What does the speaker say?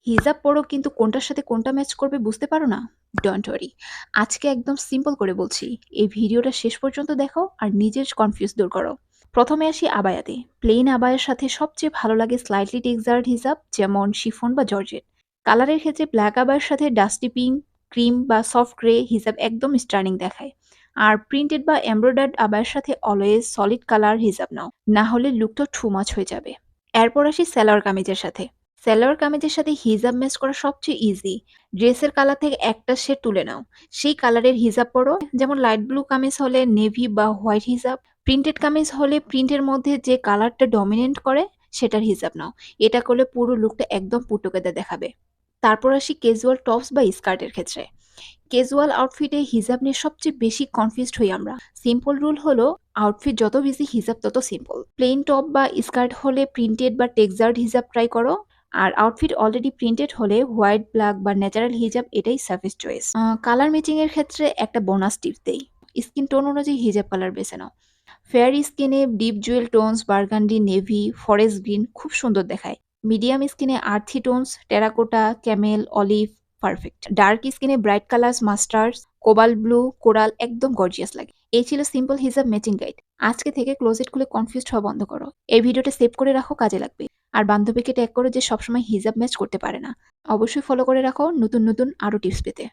হিজাব পরো কিন্তু কোনটার সাথে কোনটা ম্যাচ করবে বুঝতে পারো না? Don't worry. আজকে একদম সিম্পল করে বলছি। এই ভিডিওটা শেষ পর্যন্ত দেখো আর নিজের কনফিউজ দূর করো। প্রথমে আসি আবায়াতে। প্লেন আবায়ার সাথে সবচেয়ে ভালো লাগে স্লাইটলি টেক্সচার্ড হিজাব যেমন শিফন বা জর্জেট। কালারের ক্ষেত্রে ব্ল্যাক আবায়ার সাথে ডাস্টি পিঙ্ক, ক্রিম বা সফট গ্রে হিজাব একদম স্টার্নিং দেখায়। আর প্রিন্টেড বা এমব্রয়ডার্ড আবায়ার সাথে অলওয়েজ সলিড কালার হিজাব নাও, না হলে লুকটা টু মাচ হয়ে যাবে। এরপর আসি সালোয়ার কামিজের সাথে। সালোয়ার কামিজের সাথে হিজাব ম্যাচ করা সবচেয়ে ইজি। ড্রেসের কালার থেকে একটা শেড তুলে নাও, সেই কালারের হিজাব পরো। যেমন লাইট ব্লু কামিজ হলে নেভি বা হোয়াইট হিজাব, প্রিন্টেড কামিজ হলে প্রিন্টের মধ্যে যে কালারটা ডমিনেন্ট করে সেটার হিজাব নাও। এটা করলে পুরো লুকটা একদম পুট টুগেদার দেখাবে। তারপর আসি ক্যাজুয়াল টপস বা স্কার্টের ক্ষেত্রে। ক্যাজুয়াল আউটফিটে হিজাব নিয়ে সবচেয়ে বেশি কনফিউজড হই আমরা। সিম্পল রুল হলো, আউটফিট যত বেশি হিজাব তত সিম্পল। প্লেন টপ বা স্কার্ট হলে প্রিন্টেড বা টেক্সচার্ড হিজাব ট্রাই করো। আর আউটফিট অলরেডি প্রিন্টেড হলে হোয়াইট, ব্ল্যাক বা ন্যাচারাল হিজাব এটাই সেফেস্ট চয়েস। কালার ম্যাচিং এর ক্ষেত্রে একটা বোনাস টিপস দেই। স্কিন টোন অনুযায়ী হিজাব কালার বেছে নাও। ফেয়ার স্কিনে deep jewel tones, burgundy, navy, forest green খুব সুন্দর দেখায়। মিডিয়াম স্কিনে earthy tones, terracotta, camel, olive perfect. Dark স্কিনে bright colours, mustards, cobalt blue, coral একদম গর্জিয়াস লাগে। এই ছিল সিম্পল হিজাব ম্যাচিং গাইড। আজকে থেকে ক্লোজেট খুলে কনফিউজড হওয়া বন্ধ করো। এই ভিডিওটা সেভ করে রাখো, কাজে লাগবে। আর বান্ধবীকে ট্যাগ করো যে সবসময় হিজাব ম্যাচ করতে পারে না। অবশ্যই ফলো করে রাখো নতুন নতুন আরো টিপস পেতে।